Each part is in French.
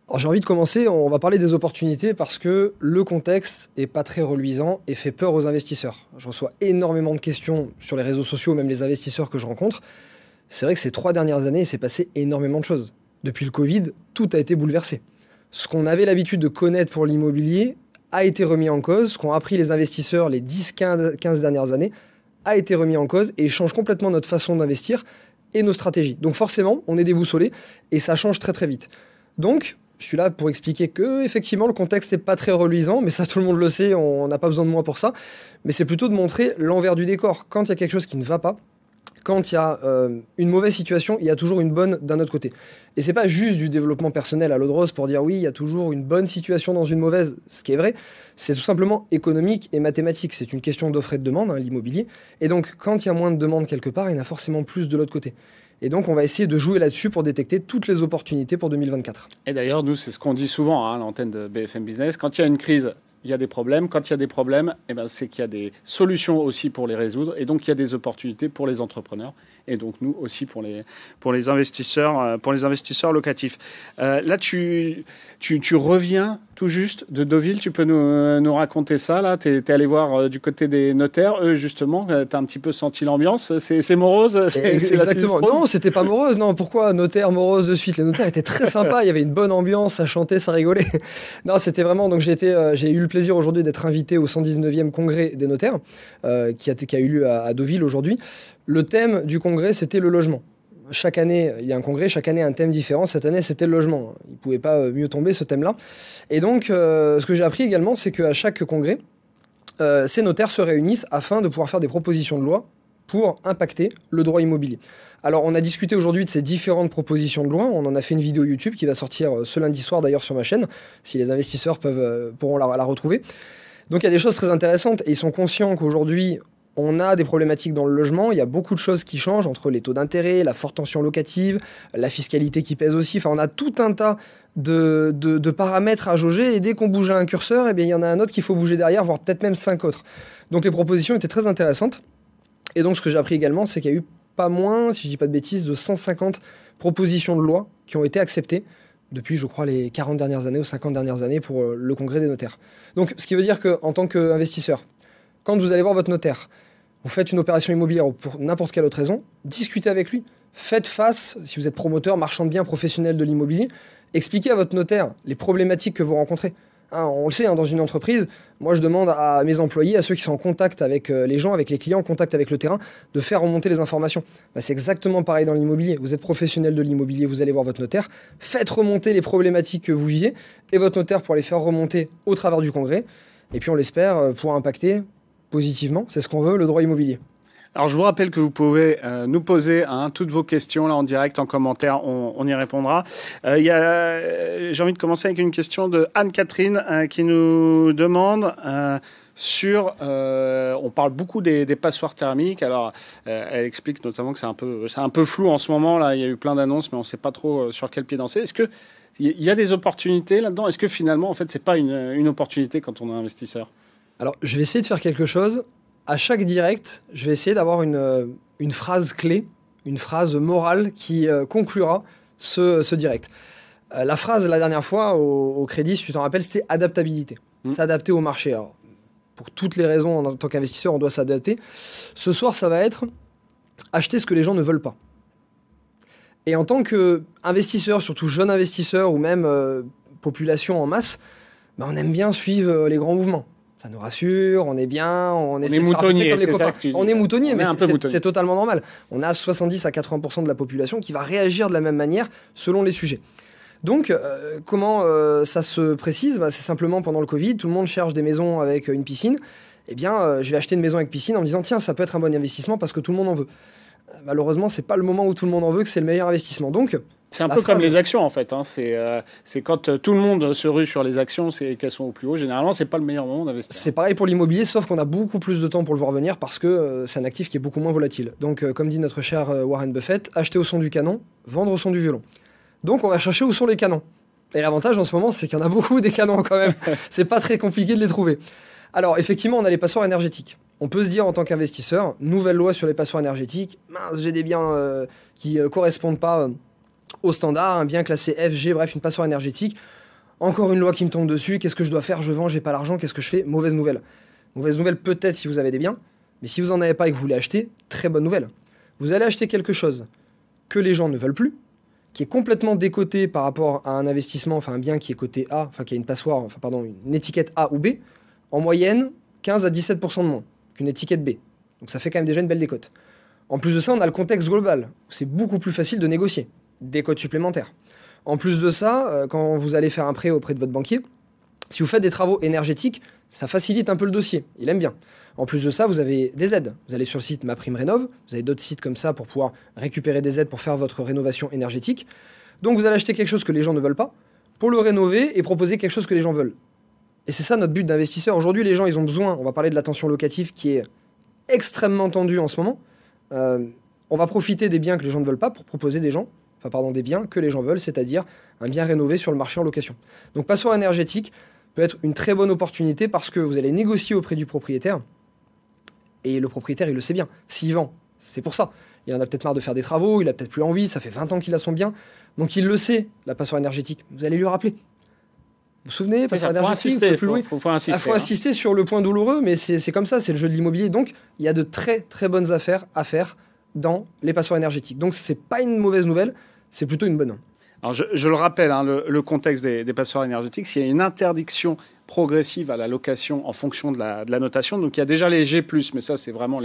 Alors, j'ai envie de commencer, on va parler des opportunités parce que le contexte est pas très reluisant et fait peur aux investisseurs. Je reçois énormément de questions sur les réseaux sociaux, même les investisseurs que je rencontre. C'est vrai que ces 3 dernières années, il s'est passé énormément de choses. Depuis le Covid, tout a été bouleversé. Ce qu'on avait l'habitude de connaître pour l'immobilier a été remis en cause. Ce qu'ont appris les investisseurs les 10-15 dernières années a été remis en cause et change complètement notre façon d'investir et nos stratégies. Donc forcément, on est déboussolé et ça change très très vite. Donc, je suis là pour expliquer que, effectivement, le contexte n'est pas très reluisant, mais ça, tout le monde le sait, on n'a pas besoin de moi pour ça. Mais c'est plutôt de montrer l'envers du décor. Quand il y a quelque chose qui ne va pas, quand il y a une mauvaise situation, il y a toujours une bonne d'un autre côté. Et c'est pas juste du développement personnel à l'eau de rose pour dire oui, il y a toujours une bonne situation dans une mauvaise, ce qui est vrai. C'est tout simplement économique et mathématique. C'est une question d'offre et de demande, l'immobilier. Et donc, quand il y a moins de demande quelque part, il y en a forcément plus de l'autre côté. Et donc, on va essayer de jouer là-dessus pour détecter toutes les opportunités pour 2024. Et d'ailleurs, nous, c'est ce qu'on dit souvent à l'antenne de BFM Business. Quand il y a une crise, il y a des problèmes. Quand il y a des problèmes, c'est qu'il y a des solutions aussi pour les résoudre. Et donc, il y a des opportunités pour les entrepreneurs. Et donc, nous aussi pour les investisseurs locatifs. Là, tu reviens tout juste de Deauville. Tu peux nous raconter ça, là? Tu es allé voir du côté des notaires. Eux, justement, tu as un petit peu senti l'ambiance. C'est morose? Exactement. Non, c'était pas morose. Non, pourquoi notaire, morose de suite? Les notaires étaient très sympas. Il y avait une bonne ambiance. Ça chantait, ça rigolait. Non, c'était vraiment... Donc, j'ai eu le plaisir aujourd'hui d'être invité au 119e congrès des notaires qui a eu lieu à Deauville aujourd'hui. Le thème du congrès, c'était le logement. Chaque année, il y a un congrès, chaque année un thème différent. Cette année, c'était le logement. Il ne pouvait pas mieux tomber, ce thème-là. Et donc, ce que j'ai appris également, c'est qu'à chaque congrès, ces notaires se réunissent afin de pouvoir faire des propositions de loi pour impacter le droit immobilier. Alors, on a discuté aujourd'hui de ces différentes propositions de loi. On en a fait une vidéo YouTube qui va sortir ce lundi soir, d'ailleurs, sur ma chaîne, si les investisseurs pourront la retrouver. Donc, il y a des choses très intéressantes et ils sont conscients qu'aujourd'hui, on a des problématiques dans le logement, il y a beaucoup de choses qui changent entre les taux d'intérêt, la forte tension locative, la fiscalité qui pèse aussi. Enfin, on a tout un tas de paramètres à jauger et dès qu'on bouge un curseur, eh bien, il y en a un autre qu'il faut bouger derrière, voire peut-être même 5 autres. Donc les propositions étaient très intéressantes. Et donc ce que j'ai appris également, c'est qu'il y a eu pas moins, si je ne dis pas de bêtises, de 150 propositions de loi qui ont été acceptées depuis, je crois, les 40 dernières années ou 50 dernières années pour le congrès des notaires. Donc ce qui veut dire qu'en tant qu'investisseur, quand vous allez voir votre notaire, vous faites une opération immobilière ou pour n'importe quelle autre raison, discutez avec lui. Faites face, si vous êtes promoteur, marchand de biens, professionnel de l'immobilier, expliquez à votre notaire les problématiques que vous rencontrez. On le sait, dans une entreprise, moi je demande à mes employés, à ceux qui sont en contact avec les gens, avec les clients, en contact avec le terrain, de faire remonter les informations. C'est exactement pareil dans l'immobilier. Vous êtes professionnel de l'immobilier, vous allez voir votre notaire, faites remonter les problématiques que vous viviez, et votre notaire pourra les faire remonter au travers du congrès, et puis on l'espère pourra impacter positivement, c'est ce qu'on veut, le droit immobilier. Alors, je vous rappelle que vous pouvez nous poser toutes vos questions là en direct, en commentaire, on y répondra. J'ai envie de commencer avec une question de Anne-Catherine qui nous demande on parle beaucoup des passoires thermiques. Alors, elle explique notamment que c'est un peu flou en ce moment. Là, il y a eu plein d'annonces, mais on ne sait pas trop sur quel pied danser. Est-ce qu'il y a des opportunités là-dedans? Est-ce que finalement, en fait, c'est pas une opportunité quand on est investisseur? Alors, je vais essayer de faire quelque chose. À chaque direct, je vais essayer d'avoir une phrase clé, une phrase morale qui conclura ce direct. La phrase, la dernière fois, au crédit, si tu t'en rappelles, c'était adaptabilité. S'adapter au marché. Alors, pour toutes les raisons, en tant qu'investisseur, on doit s'adapter. Ce soir, ça va être acheter ce que les gens ne veulent pas. Et en tant qu'investisseur, surtout jeune investisseur ou même population en masse, on aime bien suivre les grands mouvements. Ça nous rassure, on est bien, on est moutonnier, c'est ça que tu dis. On est moutonnier, mais c'est c'est totalement normal. On a 70 à 80% de la population qui va réagir de la même manière selon les sujets. Donc, comment ça se précise? C'est simplement pendant le Covid, tout le monde cherche des maisons avec une piscine. Eh bien, je vais acheter une maison avec piscine en me disant, tiens, ça peut être un bon investissement parce que tout le monde en veut. Malheureusement, c'est pas le moment où tout le monde en veut que c'est le meilleur investissement. Donc, c'est un peu comme les actions en fait. C'est quand tout le monde se rue sur les actions, c'est qu'elles sont au plus haut. Généralement, c'est pas le meilleur moment d'investir. C'est pareil pour l'immobilier, sauf qu'on a beaucoup plus de temps pour le voir venir parce que c'est un actif qui est beaucoup moins volatile. Donc, comme dit notre cher Warren Buffett, acheter au son du canon, vendre au son du violon. Donc, on va chercher où sont les canons. Et l'avantage en ce moment, c'est qu'il y en a beaucoup des canons quand même. C'est pas très compliqué de les trouver. Alors, effectivement, on a les passoires énergétiques. On peut se dire en tant qu'investisseur, nouvelle loi sur les passoires énergétiques, mince, j'ai des biens qui correspondent pas au standard, un bien classé F, G, bref, une passoire énergétique. Encore une loi qui me tombe dessus, qu'est-ce que je dois faire? Je vends, j'ai pas l'argent, qu'est-ce que je fais? Mauvaise nouvelle. Mauvaise nouvelle peut-être si vous avez des biens, mais si vous n'en avez pas et que vous voulez acheter, très bonne nouvelle. Vous allez acheter quelque chose que les gens ne veulent plus, qui est complètement décoté par rapport à un investissement, enfin un bien qui est coté A, enfin qui a une passoire, enfin pardon, une étiquette A ou B, en moyenne 15 à 17% de moins qu'une étiquette B. Donc ça fait quand même déjà une belle décote. En plus de ça, on a le contexte global, où c'est beaucoup plus facile de négocier, décote supplémentaire. En plus de ça, quand vous allez faire un prêt auprès de votre banquier, si vous faites des travaux énergétiques, ça facilite un peu le dossier, il aime bien. En plus de ça, vous avez des aides. Vous allez sur le site MaPrimeRénov', vous avez d'autres sites comme ça pour pouvoir récupérer des aides pour faire votre rénovation énergétique. Donc vous allez acheter quelque chose que les gens ne veulent pas, pour le rénover et proposer quelque chose que les gens veulent. Et c'est ça notre but d'investisseur. Aujourd'hui, les gens, ils ont besoin, on va parler de la tension locative qui est extrêmement tendue en ce moment. On va profiter des biens que les gens ne veulent pas pour proposer des biens que les gens veulent, c'est-à-dire un bien rénové sur le marché en location. Donc passoire énergétique peut être une très bonne opportunité parce que vous allez négocier auprès du propriétaire et le propriétaire, il le sait bien. S'il vend, c'est pour ça. Il en a peut-être marre de faire des travaux, il a peut-être plus envie, ça fait 20 ans qu'il a son bien. Donc il le sait, la passoire énergétique. Vous allez lui rappeler. Vous vous souvenez, passoire énergétique, il faut insister. Il faut insister sur le point douloureux, mais c'est comme ça, c'est le jeu de l'immobilier. Donc il y a de très très bonnes affaires à faire dans les passoires énergétiques. Donc c'est pas une mauvaise nouvelle, c'est plutôt une bonne. Alors je le rappelle, hein, le contexte des passoires énergétiques, s'il y a une interdiction progressive à la location en fonction de la notation, donc il y a déjà les G+, mais ça c'est vraiment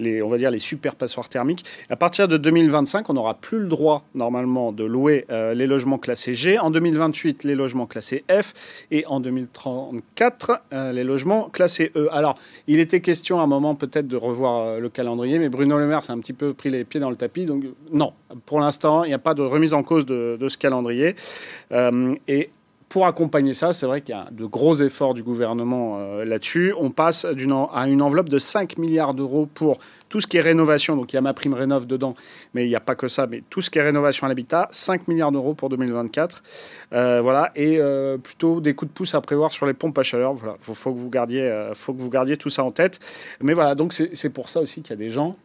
on va dire les super passoires thermiques. À partir de 2025, on n'aura plus le droit normalement de louer les logements classés G. En 2028, les logements classés F. Et en 2034, les logements classés E. Alors, il était question à un moment peut-être de revoir le calendrier, mais Bruno Le Maire s'est un petit peu pris les pieds dans le tapis. Donc non, pour l'instant, il n'y a pas de remise en cause de ce calendrier. Et pour accompagner ça, c'est vrai qu'il y a de gros efforts du gouvernement là-dessus. On passe à une enveloppe de 5 milliards d'euros pour tout ce qui est rénovation. Donc il y a MaPrimeRénov' dedans, mais il n'y a pas que ça. Mais tout ce qui est rénovation à l'habitat, 5 milliards d'euros pour 2024. Voilà. Et plutôt des coups de pouce à prévoir sur les pompes à chaleur. Voilà. Faut que vous gardiez tout ça en tête. Mais voilà, donc c'est pour ça aussi qu'il y a des gens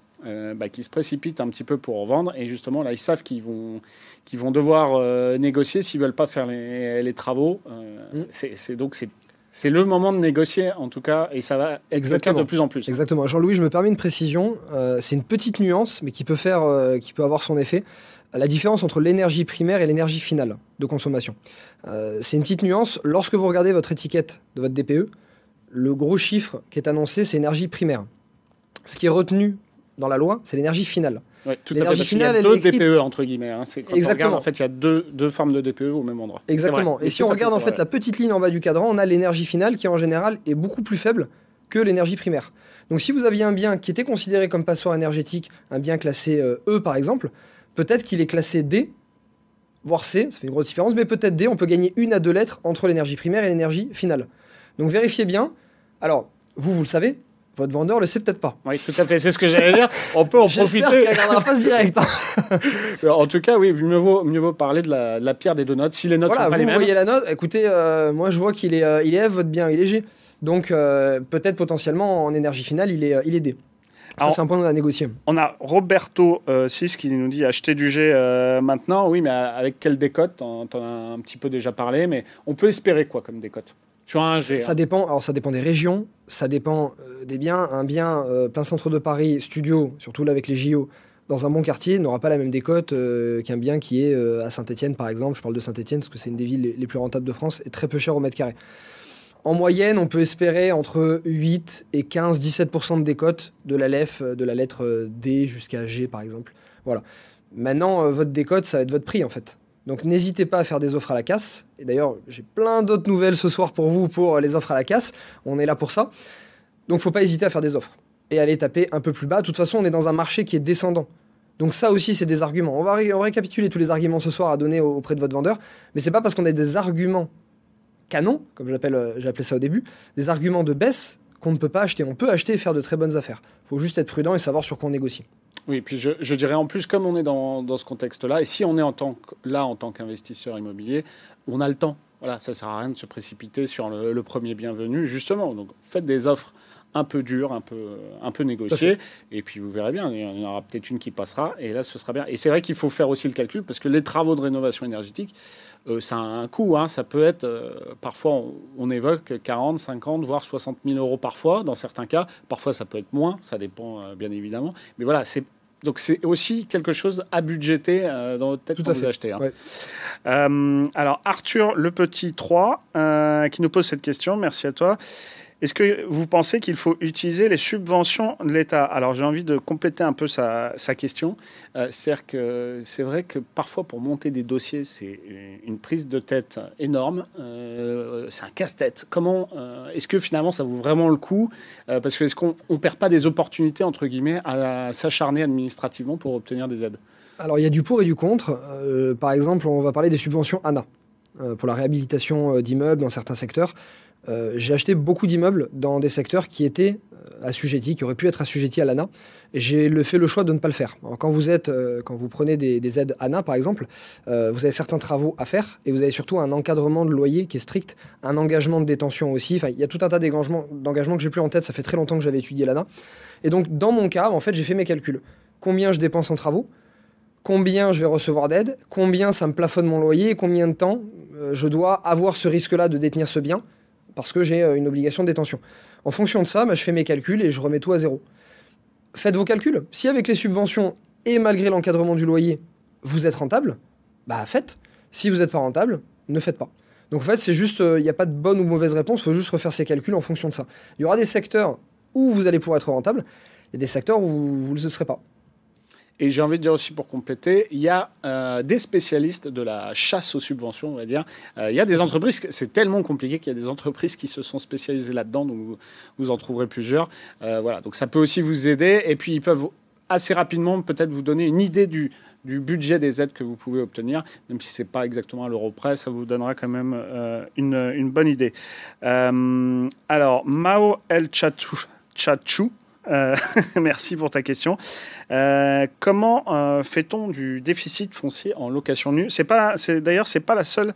qui se précipitent un petit peu pour vendre. Et justement, là, ils savent qu'ils vont devoir négocier s'ils ne veulent pas faire les travaux. C'est le moment de négocier, en tout cas, et ça va être de plus en plus. Exactement. Jean-Louis, je me permets une précision. C'est une petite nuance, mais qui peut avoir son effet. La différence entre l'énergie primaire et l'énergie finale de consommation. C'est une petite nuance. Lorsque vous regardez votre étiquette de votre DPE, le gros chiffre qui est annoncé, c'est énergie primaire. Ce qui est retenu dans la loi, c'est l'énergie finale. Oui, tout à fait. Finale, il y a deux DPE, entre guillemets. Hein. Quand on regarde, en fait, il y a deux formes de DPE au même endroit. Exactement. Et si on regarde en fait la petite ligne en bas du cadran, on a l'énergie finale qui, en général, est beaucoup plus faible que l'énergie primaire. Donc si vous aviez un bien qui était considéré comme passoire énergétique, un bien classé E, par exemple, peut-être qu'il est classé D, voire C, ça fait une grosse différence, mais peut-être D, on peut gagner 1 à 2 lettres entre l'énergie primaire et l'énergie finale. Donc vérifiez bien. Alors, vous le savez, votre vendeur le sait peut-être pas. Oui, tout à fait, c'est ce que j'allais dire. On peut en profiter. J'espère qu'il regardera pas ce direct. En tout cas, oui, mieux vaut parler de la pierre des deux notes. Si les notes sont pas les mêmes. Vous voyez la note. Écoutez, moi je vois qu'il est F, votre bien, il est G. Donc peut-être potentiellement en énergie finale, il est D. Ça, c'est un point qu'on a négocié. On a Roberto 6 qui nous dit acheter du G maintenant. Oui, mais avec quelle décote? T'en as un petit peu déjà parlé, mais on peut espérer quoi comme décote? Sur un G. Ça dépend. Alors ça dépend des régions, ça dépend des biens. Un bien plein centre de Paris, studio, surtout là avec les JO, dans un bon quartier, n'aura pas la même décote qu'un bien qui est à Saint-Étienne par exemple. Je parle de Saint-Étienne parce que c'est une des villes les plus rentables de France et très peu cher au mètre carré. En moyenne, on peut espérer entre 8 et 15-17% de décote de la LEF, de la lettre D jusqu'à G par exemple. Voilà. Maintenant, votre décote, ça va être votre prix en fait. Donc n'hésitez pas à faire des offres à la casse. Et d'ailleurs, j'ai plein d'autres nouvelles ce soir pour vous pour les offres à la casse. On est là pour ça. Donc faut pas hésiter à faire des offres. Et aller taper un peu plus bas. De toute façon, on est dans un marché qui est descendant. Donc ça aussi, c'est des arguments. On va récapituler tous les arguments ce soir à donner auprès de votre vendeur. Mais c'est pas parce qu'on a des arguments canons, comme j'ai appelé ça au début, des arguments de baisse qu'on ne peut pas acheter. On peut acheter et faire de très bonnes affaires. Il faut juste être prudent et savoir sur quoi on négocie. Oui, puis je dirais en plus, comme on est dans ce contexte-là, et si on est en tant qu'investisseur immobilier, on a le temps. Voilà, ça ne sert à rien de se précipiter sur le premier bienvenu, justement. Donc faites des offres un peu dures, un peu négociées. Et puis vous verrez bien, il y en aura peut-être une qui passera. Et là, ce sera bien. Et c'est vrai qu'il faut faire aussi le calcul parce que les travaux de rénovation énergétique, ça a un coût. Hein. Ça peut être, parfois, on évoque 40, 50, voire 60 000 euros parfois, dans certains cas. Parfois, ça peut être moins. Ça dépend, bien évidemment. Mais voilà, donc c'est aussi quelque chose à budgéter dans votre tête quand vous achetez. Hein. Ouais. Alors Arthur Le Petit 3 qui nous pose cette question, merci à toi. Est-ce que vous pensez qu'il faut utiliser les subventions de l'État? Alors j'ai envie de compléter un peu sa question. C'est-à-dire que c'est vrai que parfois pour monter des dossiers, c'est une prise de tête énorme. C'est un casse-tête. Comment est-ce que finalement ça vaut vraiment le coup? Parce que est-ce qu'on ne perd pas des opportunités, entre guillemets, à s'acharner administrativement pour obtenir des aides? Alors il y a du pour et du contre. Par exemple, on va parler des subventions ANA pour la réhabilitation d'immeubles dans certains secteurs. J'ai acheté beaucoup d'immeubles dans des secteurs qui étaient assujettis, qui auraient pu être assujettis à l'ANA. Et j'ai fait le choix de ne pas le faire. Alors, quand vous prenez des aides ANA, par exemple, vous avez certains travaux à faire et vous avez surtout un encadrement de loyer qui est strict, un engagement de détention aussi. Enfin, il y a tout un tas d'engagements que j'ai plus en tête. Ça fait très longtemps que j'avais étudié l'ANA. Et donc, dans mon cas, en fait, j'ai fait mes calculs. Combien je dépense en travaux? Combien je vais recevoir d'aide? Combien ça me plafonne mon loyer? Et combien de temps je dois avoir ce risque-là de détenir ce bien? Parce que j'ai une obligation de détention. En fonction de ça, je fais mes calculs et je remets tout à zéro. Faites vos calculs. Si avec les subventions et malgré l'encadrement du loyer, vous êtes rentable, faites. Si vous n'êtes pas rentable, ne faites pas. Donc en fait, c'est juste, il n'y a pas de bonne ou mauvaise réponse, il faut juste refaire ses calculs en fonction de ça. Il y aura des secteurs où vous allez pouvoir être rentable, il y a des secteurs où vous ne le serez pas. Et j'ai envie de dire aussi pour compléter, il y a des spécialistes de la chasse aux subventions, on va dire. Il y a des entreprises, c'est tellement compliqué qu'il y a des entreprises qui se sont spécialisées là-dedans, donc vous en trouverez plusieurs. Voilà, donc ça peut aussi vous aider. Et puis ils peuvent assez rapidement peut-être vous donner une idée du budget des aides que vous pouvez obtenir, même si ce n'est pas exactement à l'euro près, ça vous donnera quand même une bonne idée. Alors, Mao El Tchatchou, merci pour ta question. Comment fait-on du déficit foncier en location nue? D'ailleurs, c'est pas la seule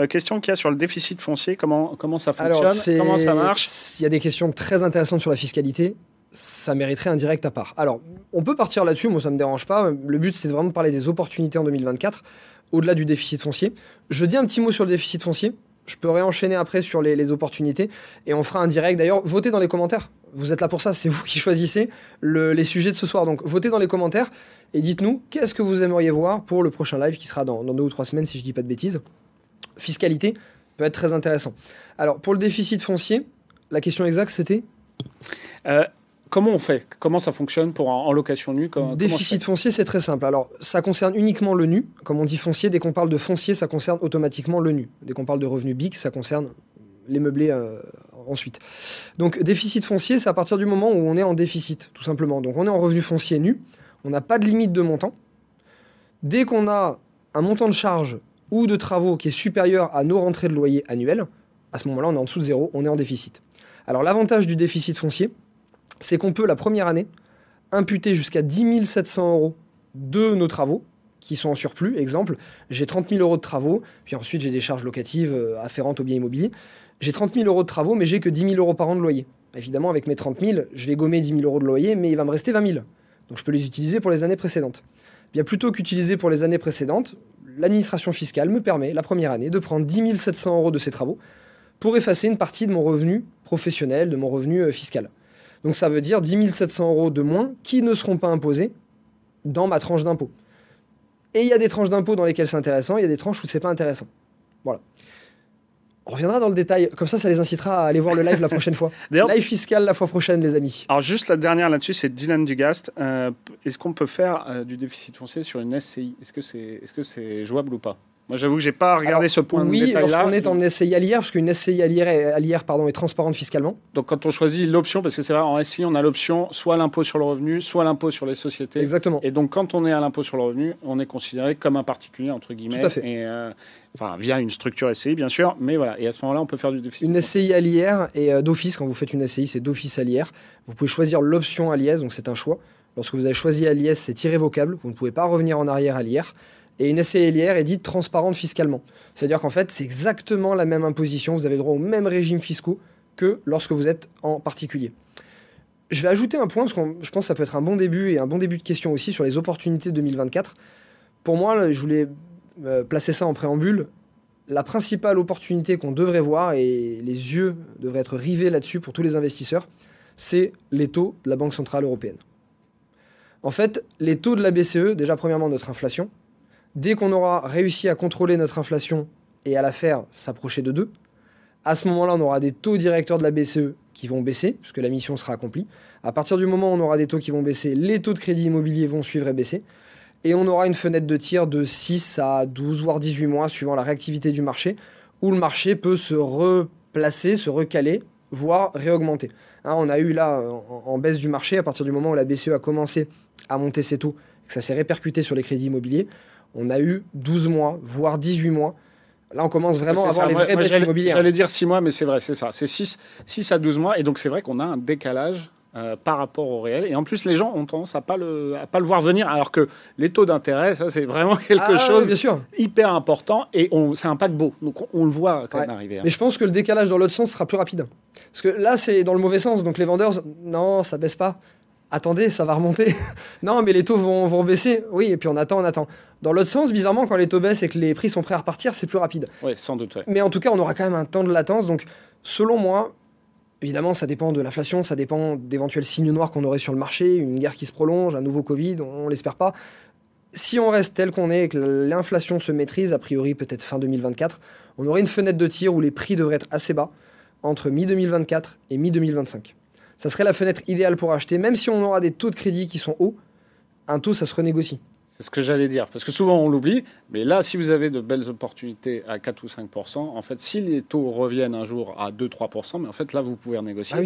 question qu'il y a sur le déficit foncier. Comment ça fonctionne? Comment ça marche? Il y a des questions très intéressantes sur la fiscalité. Ça mériterait un direct à part. Alors, on peut partir là-dessus. Moi, ça me dérange pas. Le but, c'est vraiment de parler des opportunités en 2024, au-delà du déficit foncier. Je dis un petit mot sur le déficit foncier. Je peux réenchaîner après sur les opportunités et on fera un direct. D'ailleurs, votez dans les commentaires. Vous êtes là pour ça, c'est vous qui choisissez les sujets de ce soir. Donc, votez dans les commentaires et dites-nous qu'est-ce que vous aimeriez voir pour le prochain live qui sera dans 2 ou 3 semaines, si je dis pas de bêtises. Fiscalité peut être très intéressant. Alors, pour le déficit foncier, la question exacte, c'était comment on fait? Comment ça fonctionne pour en location nue? Déficit foncier, c'est très simple. Alors, ça concerne uniquement le nu. Comme on dit foncier, dès qu'on parle de foncier, ça concerne automatiquement le nu. Dès qu'on parle de revenus BIC, ça concerne les meublés ensuite. Donc, déficit foncier, c'est à partir du moment où on est en déficit, tout simplement. Donc, on est en revenu foncier nu. On n'a pas de limite de montant. Dès qu'on a un montant de charge ou de travaux qui est supérieur à nos rentrées de loyer annuelles, à ce moment-là, on est en dessous de zéro, on est en déficit. Alors, l'avantage du déficit foncier, c'est qu'on peut, la première année, imputer jusqu'à 10 700 € de nos travaux qui sont en surplus. Exemple, j'ai 30 000 € de travaux, puis ensuite j'ai des charges locatives afférentes aux biens immobiliers. J'ai 30 000 € de travaux, mais j'ai que 10 000 € par an de loyer. Évidemment, avec mes 30 000, je vais gommer 10 000 € de loyer, mais il va me rester 20 000. Donc je peux les utiliser pour les années précédentes. Bien plutôt qu'utiliser pour les années précédentes, l'administration fiscale me permet, la première année, de prendre 10 700 € de ces travaux pour effacer une partie de mon revenu professionnel, de mon revenu fiscal. Donc ça veut dire 10 700 € de moins qui ne seront pas imposés dans ma tranche d'impôt. Et il y a des tranches d'impôt dans lesquelles c'est intéressant, il y a des tranches où c'est pas intéressant. Voilà. On reviendra dans le détail, comme ça les incitera à aller voir le live la prochaine fois. Live fiscal la fois prochaine, les amis. Alors juste la dernière là-dessus, c'est Dylan Dugast. Est-ce qu'on peut faire du déficit foncier sur une SCI? Est-ce que c'est jouable ou pas? Moi, j'avoue que j'ai pas regardé ce point de détail-là. Oui, lorsqu'on est en SCI à l'IR, parce qu'une SCI à l'IR est transparente fiscalement. Donc, quand on choisit l'option, parce que c'est vrai, en SCI, on a l'option soit l'impôt sur le revenu, soit l'impôt sur les sociétés. Exactement. Et donc, quand on est à l'impôt sur le revenu, on est considéré comme un particulier, entre guillemets. Tout à fait. Et, via une structure SCI, bien sûr. Mais voilà. Et à ce moment-là, on peut faire du déficit. Une SCI à l'IR et d'office, quand vous faites une SCI, c'est d'office à l'IR. Vous pouvez choisir l'option à l'IS, donc c'est un choix. Lorsque vous avez choisi à l'IS, c'est irrévocable. Vous ne pouvez pas revenir en arrière à l'IR. Et une SCI à l'IR est dite transparente fiscalement. C'est-à-dire qu'en fait, c'est exactement la même imposition. Vous avez droit aux mêmes régimes fiscaux que lorsque vous êtes en particulier. Je vais ajouter un point, parce que je pense que ça peut être un bon début et un bon début de question aussi sur les opportunités 2024. Pour moi, là, je voulais placer ça en préambule. La principale opportunité qu'on devrait voir, et les yeux devraient être rivés là-dessus pour tous les investisseurs, c'est les taux de la Banque Centrale Européenne. En fait, les taux de la BCE, déjà premièrement notre inflation, dès qu'on aura réussi à contrôler notre inflation et à la faire s'approcher de 2, à ce moment-là, on aura des taux directeurs de la BCE qui vont baisser, puisque la mission sera accomplie. À partir du moment où on aura des taux qui vont baisser, les taux de crédit immobilier vont suivre et baisser. Et on aura une fenêtre de tir de 6 à 12, voire 18 mois, suivant la réactivité du marché, où le marché peut se replacer, se recaler, voire réaugmenter. Hein, on a eu là, en baisse du marché, à partir du moment où la BCE a commencé à monter ses taux, que ça s'est répercuté sur les crédits immobiliers, on a eu 12 mois, voire 18 mois. Là, on commence vraiment à avoir les vraies baisses immobilières. J'allais dire 6 mois, mais c'est vrai, c'est ça. C'est 6 à 12 mois. Et donc, c'est vrai qu'on a un décalage par rapport au réel. Et en plus, les gens ont tendance à pas le voir venir. Alors que les taux d'intérêt, ça, c'est vraiment quelque chose hyper important. Et c'est un paquebot. Donc, on le voit quand même arriver. Hein. Mais je pense que le décalage dans l'autre sens sera plus rapide. Parce que là, c'est dans le mauvais sens. Donc, les vendeurs, non, ça baisse pas. Attendez, ça va remonter. Non, mais les taux vont baisser. Oui, et puis on attend. Dans l'autre sens, bizarrement, quand les taux baissent et que les prix sont prêts à repartir, c'est plus rapide. Oui, sans doute. Ouais. Mais en tout cas, on aura quand même un temps de latence. Donc, selon moi, évidemment, ça dépend de l'inflation, ça dépend d'éventuels signes noirs qu'on aurait sur le marché, une guerre qui se prolonge, un nouveau Covid, on l'espère pas. Si on reste tel qu'on est et que l'inflation se maîtrise, a priori peut-être fin 2024, on aurait une fenêtre de tir où les prix devraient être assez bas entre mi-2024 et mi-2025. Ça serait la fenêtre idéale pour acheter, même si on aura des taux de crédit qui sont hauts, un taux, ça se renégocie. C'est ce que j'allais dire, parce que souvent on l'oublie, mais là, si vous avez de belles opportunités à 4 ou 5%, en fait, si les taux reviennent un jour à 2-3%, mais en fait, là, vous pouvez renégocier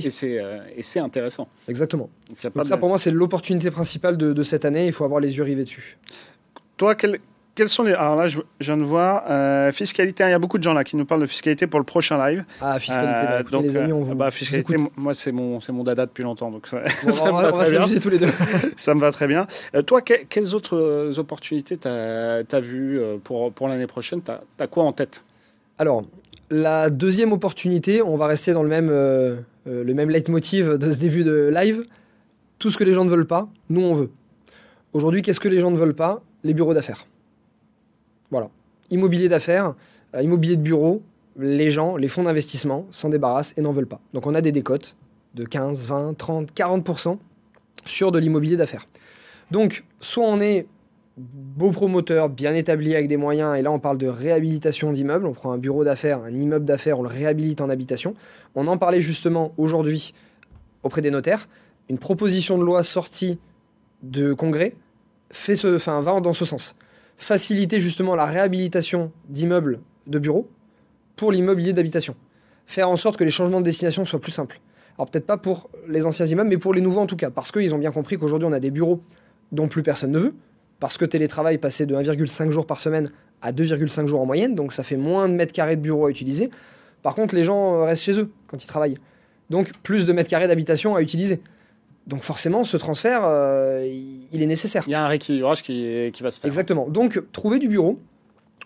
et c'est intéressant. Exactement. Donc ça, pour moi, c'est l'opportunité principale de cette année, il faut avoir les yeux rivés dessus. Toi, quels sont les... Alors là, je viens de voir, fiscalité, il y a beaucoup de gens là qui nous parlent de fiscalité pour le prochain live. Ah, fiscalité, écoutez, donc, les amis, on vous fiscalité, moi, c'est mon dada depuis longtemps, donc ça, on va s'amuser tous les deux. Ça me va très bien. Toi, quelles autres opportunités t'as vues pour l'année prochaine? T'as quoi en tête? Alors, la deuxième opportunité, on va rester dans le même leitmotiv de ce début de live. Tout ce que les gens ne veulent pas, nous, on veut. Aujourd'hui, qu'est-ce que les gens ne veulent pas? Les bureaux d'affaires. Voilà. Immobilier d'affaires, immobilier de bureau, les gens, les fonds d'investissement s'en débarrassent et n'en veulent pas. Donc on a des décotes de 15, 20, 30, 40% sur de l'immobilier d'affaires. Donc soit on est beau promoteur, bien établi avec des moyens, et là on parle de réhabilitation d'immeubles, on prend un bureau d'affaires, un immeuble d'affaires, on le réhabilite en habitation. On en parlait justement aujourd'hui auprès des notaires. Une proposition de loi sortie de congrès va dans ce sens. Faciliter justement la réhabilitation d'immeubles de bureaux pour l'immobilier d'habitation. Faire en sorte que les changements de destination soient plus simples. Alors peut-être pas pour les anciens immeubles, mais pour les nouveaux en tout cas, parce qu'ils ont bien compris qu'aujourd'hui on a des bureaux dont plus personne ne veut, parce que télétravail passait de 1,5 jours par semaine à 2,5 jours en moyenne, donc ça fait moins de mètres carrés de bureaux à utiliser. Par contre, les gens restent chez eux quand ils travaillent. Donc plus de mètres carrés d'habitation à utiliser. Donc forcément, ce transfert, il est nécessaire. Il y a un rééquilibrage qui va se faire. Exactement. Donc trouver du bureau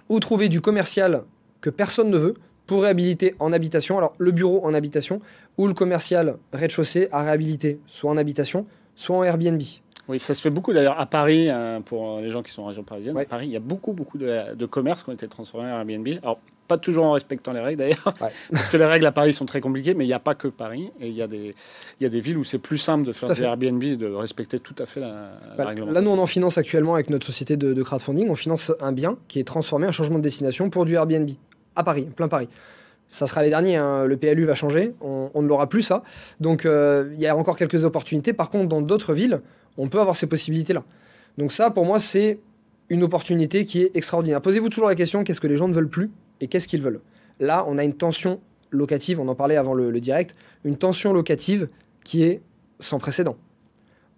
ou trouver du commercial que personne ne veut pour réhabiliter en habitation. Alors le bureau en habitation ou le commercial rez-de-chaussée à réhabiliter soit en habitation, soit en Airbnb. Oui, ça se fait beaucoup d'ailleurs à Paris, pour les gens qui sont en région parisienne. Ouais. À Paris, il y a beaucoup de commerces qui ont été transformés en Airbnb. Alors, pas toujours en respectant les règles d'ailleurs, parce que les règles à Paris sont très compliquées, mais il n'y a pas que Paris. Et il y a des villes où c'est plus simple de faire des Airbnb, de respecter tout à fait la réglementation. Là, nous, on en finance actuellement avec notre société de crowdfunding. On finance un bien qui est transformé en changement de destination pour du Airbnb à Paris, plein Paris. Ça sera les derniers, hein. Le PLU va changer, on ne l'aura plus ça. Donc il y a encore quelques opportunités. Par contre, dans d'autres villes, on peut avoir ces possibilités-là. Donc ça, pour moi, c'est une opportunité qui est extraordinaire. Posez-vous toujours la question, qu'est-ce que les gens ne veulent plus et qu'est-ce qu'ils veulent? Là, on a une tension locative, on en parlait avant le direct, une tension locative qui est sans précédent.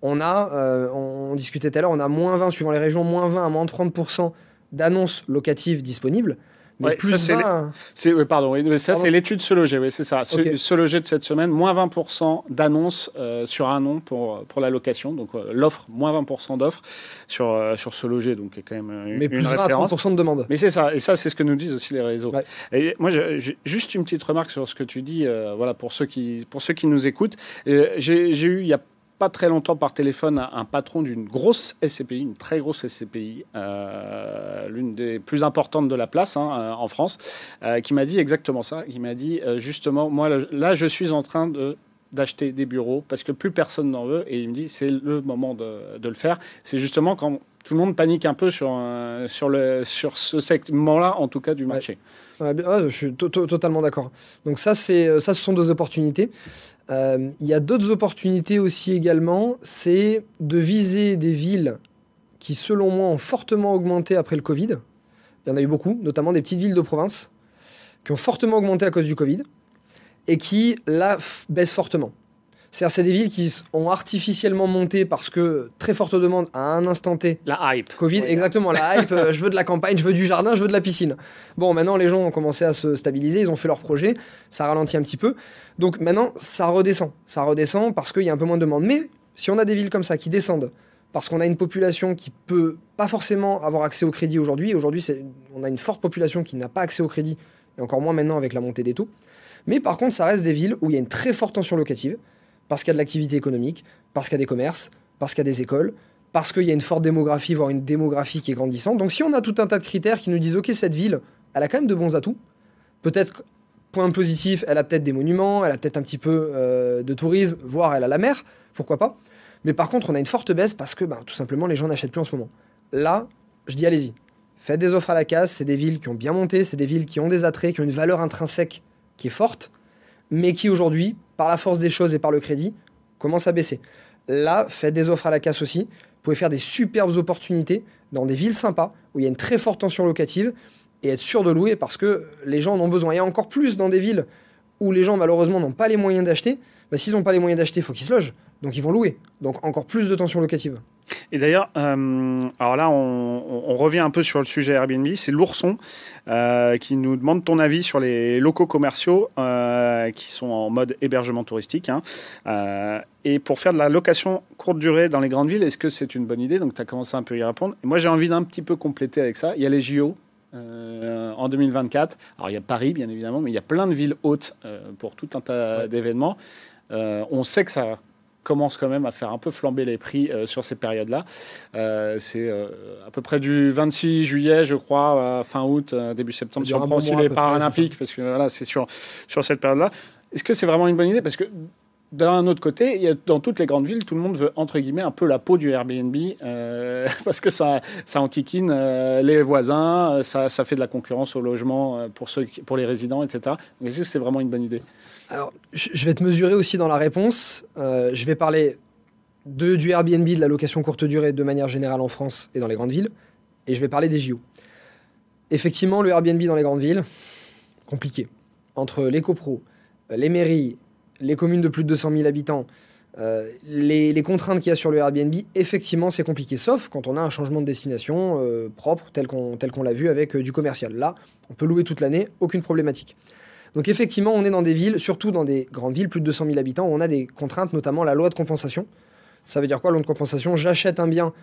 On discutait tout à l'heure, on a moins 20, suivant les régions, moins 20 à moins 30% d'annonces locatives disponibles. Mais Ouais, plus ça, 20. Pardon, oui, mais ça, Pardon. c'est l'étude Se Loger, oui, c'est ça. Ok. Se Loger de cette semaine, moins 20% d'annonces sur un an pour la location. Donc, l'offre, moins 20% d'offres sur Se Loger, donc qui est quand même Mais plus une 20 à référence. 30% de demande. Mais c'est ça, et ça, c'est ce que nous disent aussi les réseaux. Ouais. Et moi, j'ai juste une petite remarque sur ce que tu dis, voilà, pour ceux qui nous écoutent. J'ai eu, il y a pas très longtemps par téléphone un patron d'une grosse SCPI, une très grosse SCPI, l'une des plus importantes de la place en France, qui m'a dit exactement ça. Il m'a dit justement, moi là je suis en train d'acheter des bureaux parce que plus personne n'en veut, et il me dit c'est le moment de le faire. C'est justement quand tout le monde panique un peu sur ce segment-là, en tout cas du marché. Ouais, je suis totalement d'accord. Donc ça, ce sont deux opportunités. Il y a d'autres opportunités aussi également, c'est de viser des villes qui, selon moi, ont fortement augmenté après le Covid. Il y en a eu beaucoup, notamment des petites villes de province, qui ont fortement augmenté à cause du Covid, et qui, là, baissent fortement. C'est-à-dire, c'est des villes qui ont artificiellement monté parce que très forte demande à un instant T. La hype. Covid, exactement, la hype. Je veux de la campagne, je veux du jardin, je veux de la piscine. Bon, maintenant, les gens ont commencé à se stabiliser, ils ont fait leur projet, ça ralentit un petit peu. Donc maintenant, ça redescend. Ça redescend parce qu'il y a un peu moins de demande. Mais si on a des villes comme ça qui descendent, parce qu'on a une population qui peut pas forcément avoir accès au crédit aujourd'hui, on a une forte population qui n'a pas accès au crédit, et encore moins maintenant avec la montée des taux. Mais par contre, ça reste des villes où il y a une très forte tension locative, parce qu'il y a de l'activité économique, parce qu'il y a des commerces, parce qu'il y a des écoles, parce qu'il y a une forte démographie, voire une démographie qui est grandissante. Donc si on a tout un tas de critères qui nous disent « Ok, cette ville, elle a quand même de bons atouts. Peut-être, point positif, elle a peut-être des monuments, elle a peut-être un petit peu de tourisme, voire elle a la mer, pourquoi pas. Mais par contre, on a une forte baisse parce que tout simplement, les gens n'achètent plus en ce moment. Là, je dis allez-y. Faites des offres à la casse, c'est des villes qui ont bien monté, c'est des villes qui ont des attraits, qui ont une valeur intrinsèque qui est forte, mais qui aujourd'hui, par la force des choses et par le crédit, commencent à baisser. Là, faites des offres à la casse aussi. Vous pouvez faire des superbes opportunités dans des villes sympas, où il y a une très forte tension locative, et être sûr de louer parce que les gens en ont besoin. Et encore plus dans des villes où les gens, malheureusement, n'ont pas les moyens d'acheter. S'ils n'ont pas les moyens d'acheter, il faut qu'ils se logent. Donc ils vont louer. Donc encore plus de tension locative. Et d'ailleurs, alors là, on revient un peu sur le sujet Airbnb. C'est l'Ourson qui nous demande ton avis sur les locaux commerciaux qui sont en mode hébergement touristique. Et pour faire de la location courte durée dans les grandes villes, est-ce que c'est une bonne idée? Donc tu as commencé un peu à y répondre. Et moi, j'ai envie d'un petit peu compléter avec ça. Il y a les JO. En 2024. Alors il y a Paris bien évidemment, mais il y a plein de villes hautes pour tout un tas d'événements. On sait que ça commence quand même à faire un peu flamber les prix sur ces périodes-là. C'est à peu près du 26 juillet, je crois, fin août, début septembre, si on prend aussi les Paralympiques, parce que voilà, c'est sur cette période-là. Est-ce que c'est vraiment une bonne idée? Parce que d'un autre côté, dans toutes les grandes villes, tout le monde veut, entre guillemets, un peu la peau du Airbnb, parce que ça enquiquine les voisins, ça fait de la concurrence au logement pour les résidents, etc. Donc, est-ce que c'est vraiment une bonne idée? Alors, je vais te mesurer aussi dans la réponse. Je vais parler du Airbnb, de la location courte durée de manière générale en France et dans les grandes villes, et je vais parler des JO. Effectivement, le Airbnb dans les grandes villes, compliqué. Entre les copros, les mairies, les communes de plus de 200 000 habitants, les contraintes qu'il y a sur le Airbnb, effectivement, c'est compliqué. Sauf quand on a un changement de destination propre, tel qu'on l'a vu avec du commercial. Là, on peut louer toute l'année, aucune problématique. Donc effectivement, on est dans des villes, surtout dans des grandes villes, plus de 200 000 habitants, où on a des contraintes, notamment la loi de compensation. Ça veut dire quoi, loi de compensation? J'achète un bien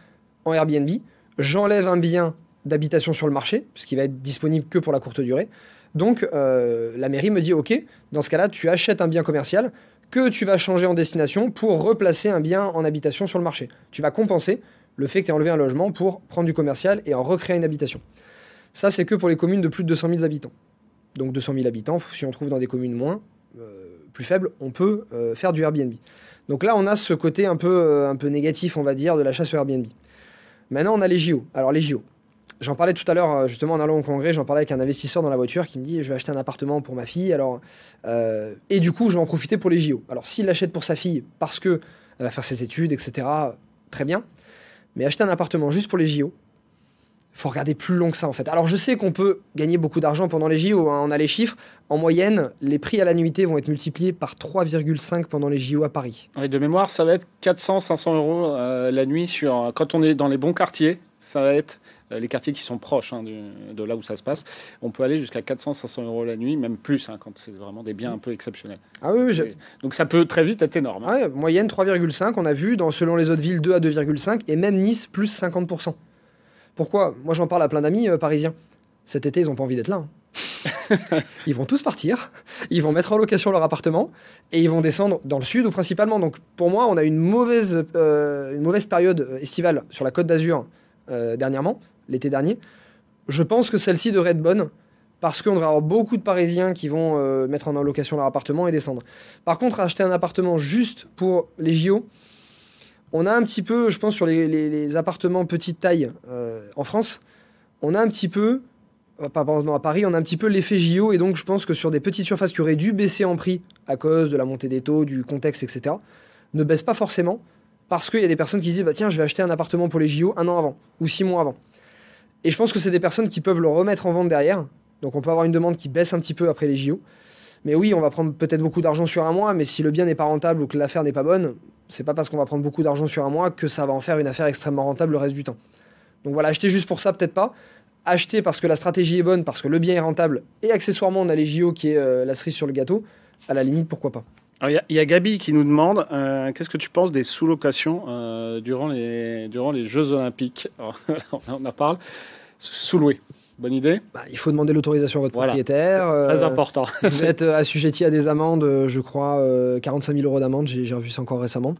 en Airbnb, j'enlève un bien d'habitation sur le marché, puisqu'il va être disponible que pour la courte durée. Donc, la mairie me dit, OK, dans ce cas-là, tu achètes un bien commercial que tu vas changer en destination pour replacer un bien en habitation sur le marché. Tu vas compenser le fait que tu aies enlevé un logement pour prendre du commercial et en recréer une habitation. Ça, c'est que pour les communes de plus de 200 000 habitants. Donc, 200 000 habitants, si on trouve dans des communes plus faibles, on peut faire du Airbnb. Donc là, on a ce côté un peu négatif, on va dire, de l'achat sur Airbnb. Maintenant, on a les JO. Alors, les JO. J'en parlais tout à l'heure, justement, en allant au congrès, j'en parlais avec un investisseur dans la voiture qui me dit « Je vais acheter un appartement pour ma fille, et du coup, je vais en profiter pour les JO. » Alors, s'il l'achète pour sa fille parce qu'elle va faire ses études, etc., très bien. Mais acheter un appartement juste pour les JO, il faut regarder plus long que ça, en fait. Alors, je sais qu'on peut gagner beaucoup d'argent pendant les JO, on a les chiffres. En moyenne, les prix à la nuitée vont être multipliés par 3,5 pendant les JO à Paris. Oui, de mémoire, ça va être 400-500 € la nuit quand on est dans les bons quartiers. Ça va être les quartiers qui sont proches de là où ça se passe, on peut aller jusqu'à 400-500 € la nuit, même plus, quand c'est vraiment des biens un peu exceptionnels. Ah oui, donc ça peut très vite être énorme. Ah ouais, moyenne 3,5, on a vu, selon les autres villes 2 à 2,5, et même Nice, plus 50%. Pourquoi? Moi, j'en parle à plein d'amis parisiens. Cet été, ils n'ont pas envie d'être là. Ils vont tous partir, ils vont mettre en location leur appartement et ils vont descendre dans le sud ou principalement. Donc pour moi, on a une mauvaise période estivale sur la Côte d'Azur dernièrement, l'été dernier. Je pense que celle-ci devrait être bonne parce qu'on devrait avoir beaucoup de Parisiens qui vont mettre en location leur appartement et descendre. Par contre, acheter un appartement juste pour les JO, on a un petit peu, je pense, sur les appartements petite taille en France, on a un petit peu... Pardon, à Paris, on a un petit peu l'effet JO, et donc je pense que sur des petites surfaces qui auraient dû baisser en prix à cause de la montée des taux, du contexte, etc., ne baissent pas forcément, parce qu'il y a des personnes qui se disent bah, tiens, je vais acheter un appartement pour les JO 1 an avant, ou 6 mois avant. Et je pense que c'est des personnes qui peuvent le remettre en vente derrière, donc on peut avoir une demande qui baisse un petit peu après les JO. Mais oui, on va prendre peut-être beaucoup d'argent sur un mois, mais si le bien n'est pas rentable ou que l'affaire n'est pas bonne, c'est pas parce qu'on va prendre beaucoup d'argent sur un mois que ça va en faire une affaire extrêmement rentable le reste du temps. Donc voilà, acheter juste pour ça, peut-être pas. Acheter parce que la stratégie est bonne, parce que le bien est rentable, et accessoirement on a les JO qui est la cerise sur le gâteau, à la limite, pourquoi pas. Il y a Gabi qui nous demande qu'est-ce que tu penses des sous-locations durant les Jeux Olympiques. Alors, on en parle. Sous-louer. Bonne idée. Il faut demander l'autorisation à votre propriétaire. Très important. Vous êtes assujetti à des amendes, je crois 45 000 € d'amende, j'ai revu ça encore récemment.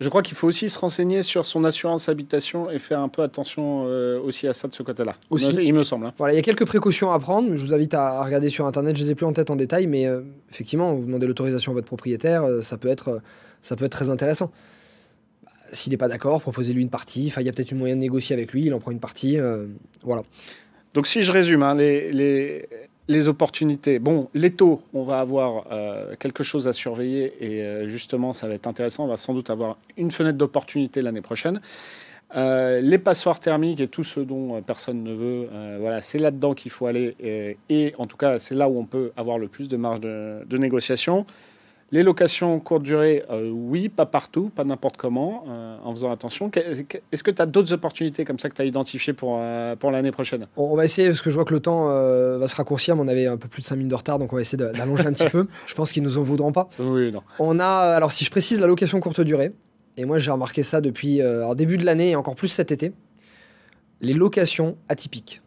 Je crois qu'il faut aussi se renseigner sur son assurance habitation et faire un peu attention aussi à ça de ce côté-là. Il me semble. Voilà, il y a quelques précautions à prendre. Je vous invite à regarder sur Internet. Je ne les ai plus en tête en détail, mais effectivement, vous demandez l'autorisation à votre propriétaire, ça peut être très intéressant. S'il n'est pas d'accord, proposez-lui une partie. Enfin, il y a peut-être une moyen de négocier avec lui. Il en prend une partie. Voilà. Donc, si je résume, les opportunités. Bon, les taux, on va avoir quelque chose à surveiller et justement, ça va être intéressant. On va sans doute avoir une fenêtre d'opportunité l'année prochaine. Les passoires thermiques et tout ce dont personne ne veut, voilà, c'est là-dedans qu'il faut aller. Et en tout cas, c'est là où on peut avoir le plus de marge de négociation. Les locations courte durée, oui, pas partout, pas n'importe comment, en faisant attention. Est-ce que tu as d'autres opportunités comme ça que tu as identifiées pour l'année prochaine? On va essayer, parce que je vois que le temps va se raccourcir, mais on avait un peu plus de 5 minutes de retard, donc on va essayer d'allonger un petit peu. Je pense qu'ils nous en voudront pas. Oui, non. On a, alors si je précise, la location courte durée, et moi j'ai remarqué ça depuis début de l'année et encore plus cet été, les locations atypiques.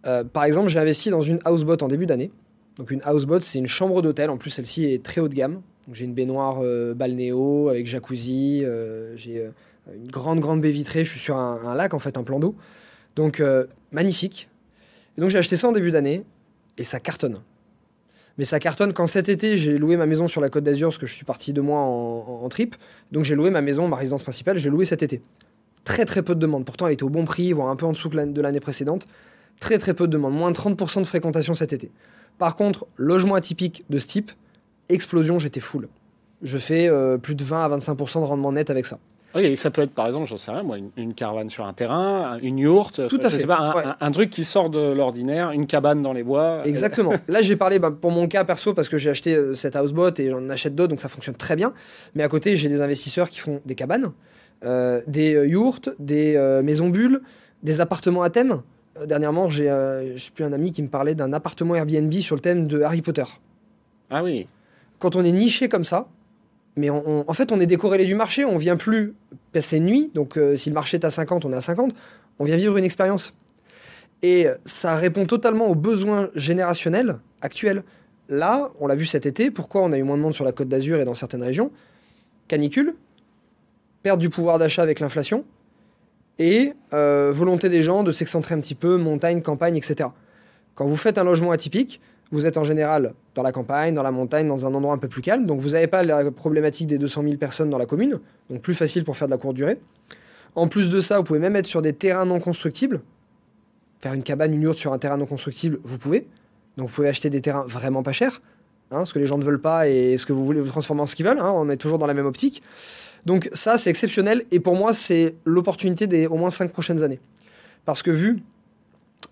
Par exemple, j'ai investi dans une houseboat en début d'année. Donc une houseboat, c'est une chambre d'hôtel. En plus, celle-ci est très haut de gamme. Donc j'ai une baignoire balnéo avec jacuzzi. J'ai une grande baie vitrée. Je suis sur un lac, en fait, un plan d'eau. Donc magnifique. Et donc j'ai acheté ça en début d'année et ça cartonne. Mais ça cartonne quand cet été, j'ai loué ma maison sur la Côte d'Azur parce que je suis parti 2 mois en trip. Donc j'ai loué ma maison, ma résidence principale, j'ai loué cet été. Très peu de demandes. Pourtant, elle était au bon prix, voire un peu en dessous de l'année précédente. Très peu de demandes. Moins de 30% de fréquentation cet été. Par contre, logement atypique de ce type, explosion, j'étais full. Je fais plus de 20 à 25% de rendement net avec ça. Oui, et ça peut être, par exemple, j'en sais rien, moi, une caravane sur un terrain, une yourte, tout à fait. Sais pas, un truc qui sort de l'ordinaire, une cabane dans les bois. Exactement. Là, j'ai parlé pour mon cas perso parce que j'ai acheté cette houseboat et j'en achète d'autres, donc ça fonctionne très bien. Mais à côté, j'ai des investisseurs qui font des cabanes, des yourtes, des maisons bulles, des appartements à thème. Dernièrement, j'ai plus un ami qui me parlait d'un appartement Airbnb sur le thème de Harry Potter. Ah oui. Quand on est niché comme ça, mais en fait, on est décorrélé du marché, on vient plus passer une nuit, donc si le marché est à 50, on est à 50, on vient vivre une expérience. Et ça répond totalement aux besoins générationnels actuels. Là, on l'a vu cet été, pourquoi on a eu moins de monde sur la Côte d'Azur et dans certaines régions? Canicule, perte du pouvoir d'achat avec l'inflation, et volonté des gens de s'excentrer un petit peu, montagne, campagne, etc. Quand vous faites un logement atypique, vous êtes en général dans la campagne, dans la montagne, dans un endroit un peu plus calme, donc vous n'avez pas la problématique des 200 000 personnes dans la commune, donc plus facile pour faire de la courte durée. En plus de ça, vous pouvez même être sur des terrains non constructibles. Faire une cabane, une yourte sur un terrain non constructible, vous pouvez. Donc vous pouvez acheter des terrains vraiment pas chers, ce que les gens ne veulent pas et ce que vous voulez vous transformer en ce qu'ils veulent, on est toujours dans la même optique. Donc ça, c'est exceptionnel, et pour moi, c'est l'opportunité des au moins 5 prochaines années. Parce que vu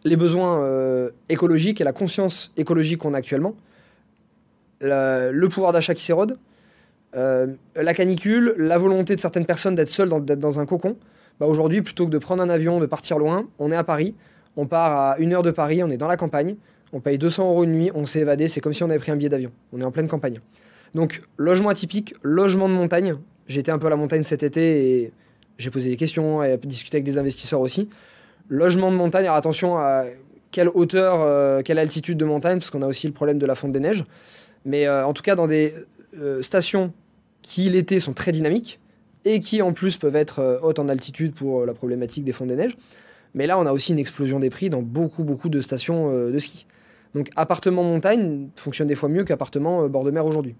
les besoins écologiques et la conscience écologique qu'on a actuellement, le pouvoir d'achat qui s'érode, la canicule, la volonté de certaines personnes d'être seules, d'être dans un cocon, Bah aujourd'hui, plutôt que de prendre un avion, de partir loin, on est à Paris, on part à 1 heure de Paris, on est dans la campagne, on paye 200 € une nuit, on s'est évadé, c'est comme si on avait pris un billet d'avion. On est en pleine campagne. Donc, logement atypique, logement de montagne. J'ai été un peu à la montagne cet été et j'ai posé des questions et discuté avec des investisseurs aussi. Logement de montagne, alors attention à quelle hauteur, quelle altitude de montagne, parce qu'on a aussi le problème de la fonte des neiges. Mais en tout cas, dans des stations qui, l'été, sont très dynamiques et qui, en plus, peuvent être hautes en altitude pour la problématique des fontes des neiges. Mais là, on a aussi une explosion des prix dans beaucoup de stations de ski. Donc, appartement montagne fonctionne des fois mieux qu'appartement bord de mer aujourd'hui.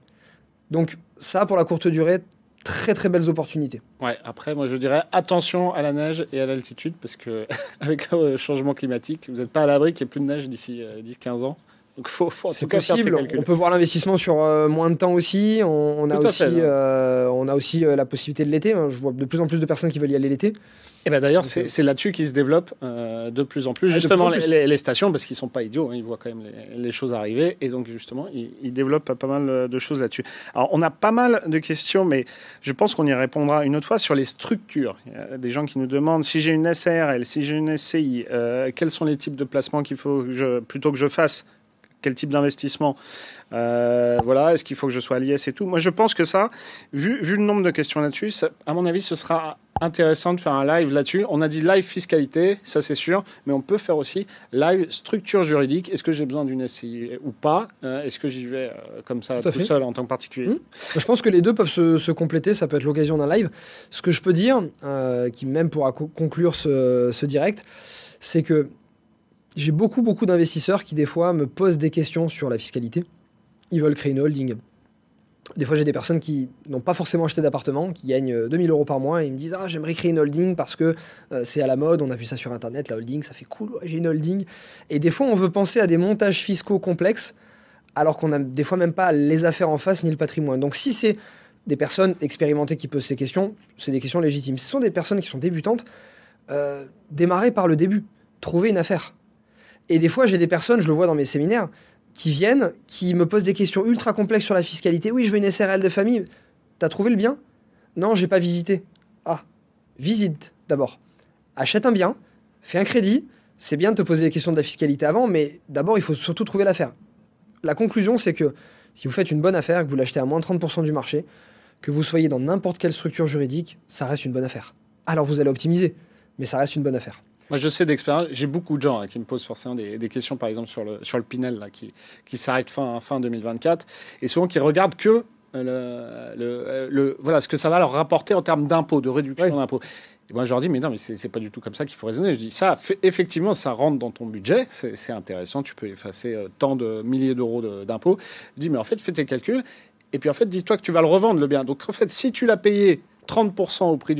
Donc, ça, pour la courte durée, très belles opportunités. Ouais, après, moi, je dirais attention à la neige et à l'altitude, parce que avec le changement climatique, vous n'êtes pas à l'abri qu'il n'y ait plus de neige d'ici 10-15 ans. Donc, faut en tout cas faire ces calculs. On peut voir l'investissement sur moins de temps aussi. On a aussi la possibilité de l'été. Je vois de plus en plus de personnes qui veulent y aller l'été. Et ben d'ailleurs, c'est là-dessus qu'ils se développent de plus en plus. Justement, les stations, parce qu'ils ne sont pas idiots, hein, ils voient quand même les choses arriver. Et donc, justement, ils développent pas mal de choses là-dessus. Alors, on a pas mal de questions, mais je pense qu'on y répondra une autre fois sur les structures. Il y a des gens qui nous demandent si j'ai une SARL, si j'ai une SCI, quels sont les types de placements qu'il faut plutôt que je fasse. Quel type d'investissement voilà, est-ce qu'il faut que je sois à l'IS et tout. Moi, je pense que ça, vu le nombre de questions là-dessus, à mon avis, ce sera intéressant de faire un live là-dessus. On a dit live fiscalité, ça c'est sûr, mais on peut faire aussi live structure juridique. Est-ce que j'ai besoin d'une SCI ou pas? Est-ce que j'y vais comme ça tout seul en tant que particulier? Je pense que les deux peuvent se compléter, ça peut être l'occasion d'un live. Ce que je peux dire, qui même pourra conclure ce direct, c'est que j'ai beaucoup d'investisseurs qui, des fois, me posent des questions sur la fiscalité. Ils veulent créer une holding. Des fois, j'ai des personnes qui n'ont pas forcément acheté d'appartement, qui gagnent 2 000 € par mois, et ils me disent « Ah, j'aimerais créer une holding parce que c'est à la mode, on a vu ça sur Internet, la holding, ça fait cool, ouais, j'ai une holding. » Et des fois, on veut penser à des montages fiscaux complexes, alors qu'on n'a des fois même pas les affaires en face, ni le patrimoine. Donc, si c'est des personnes expérimentées qui posent ces questions, c'est des questions légitimes. Si ce sont des personnes qui sont débutantes, démarrez par le début. Trouvez une affaire. Et des fois, j'ai des personnes, je le vois dans mes séminaires, qui viennent, qui me posent des questions ultra complexes sur la fiscalité. Oui, je veux une SARL de famille. T'as trouvé le bien? Non, j'ai pas visité. Ah, visite d'abord. Achète un bien, fais un crédit. C'est bien de te poser des questions de la fiscalité avant, mais d'abord, il faut surtout trouver l'affaire. La conclusion, c'est que si vous faites une bonne affaire, que vous l'achetez à moins de 30% du marché, que vous soyez dans n'importe quelle structure juridique, ça reste une bonne affaire. Alors, vous allez optimiser, mais ça reste une bonne affaire. Moi, je sais d'expérience, j'ai beaucoup de gens qui me posent forcément des questions, par exemple, sur le Pinel, là, qui s'arrête fin 2024, et souvent qui regardent que voilà, ce que ça va leur rapporter en termes d'impôts, de réduction d'impôts. Et moi, je leur dis, mais non, mais c'est pas du tout comme ça qu'il faut raisonner. Je dis, ça, effectivement, ça rentre dans ton budget, c'est intéressant, tu peux effacer tant de milliers d'euros d'impôts. Je dis, mais en fait, fais tes calculs, et puis en fait, dis-toi que tu vas le revendre, le bien. Donc, en fait, si tu l'as payé 30% au prix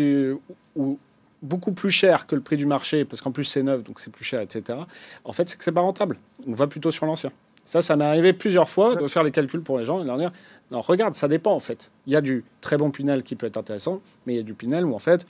ou beaucoup plus cher que le prix du marché, parce qu'en plus c'est neuf, donc c'est plus cher, etc. En fait, c'est que c'est pas rentable. On va plutôt sur l'ancien. Ça m'est arrivé plusieurs fois de faire les calculs pour les gens et de leur dire, non, regarde, ça dépend en fait. Il y a du très bon Pinel qui peut être intéressant, mais il y a du Pinel où en fait,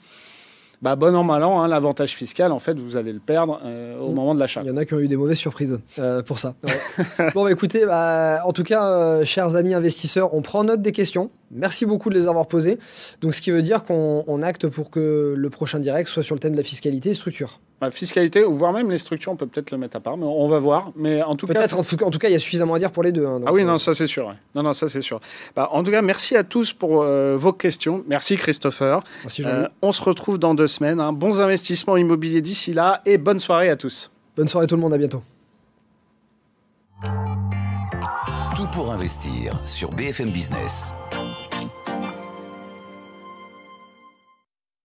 bon an, mal an, l'avantage fiscal, en fait, vous allez le perdre au moment de l'achat. Il y en a qui ont eu des mauvaises surprises pour ça. Ouais. Bon, écoutez, en tout cas, chers amis investisseurs, on prend note des questions. Merci beaucoup de les avoir posées. Donc, ce qui veut dire qu'on acte pour que le prochain direct soit sur le thème de la fiscalité et structure. Fiscalité, ou voire même les structures, on peut peut-être le mettre à part, mais on va voir. Mais en tout cas, en tout cas, il y a suffisamment à dire pour les deux. Hein, donc, oui, non, ça c'est sûr. Ouais. Non, ça c'est sûr. En tout cas, merci à tous pour vos questions. Merci Christopher. Merci Jean-Louis. On se retrouve dans 2 semaines. Bons investissements immobiliers d'ici là et bonne soirée à tous. Bonne soirée tout le monde, à bientôt. Tout pour investir sur BFM Business.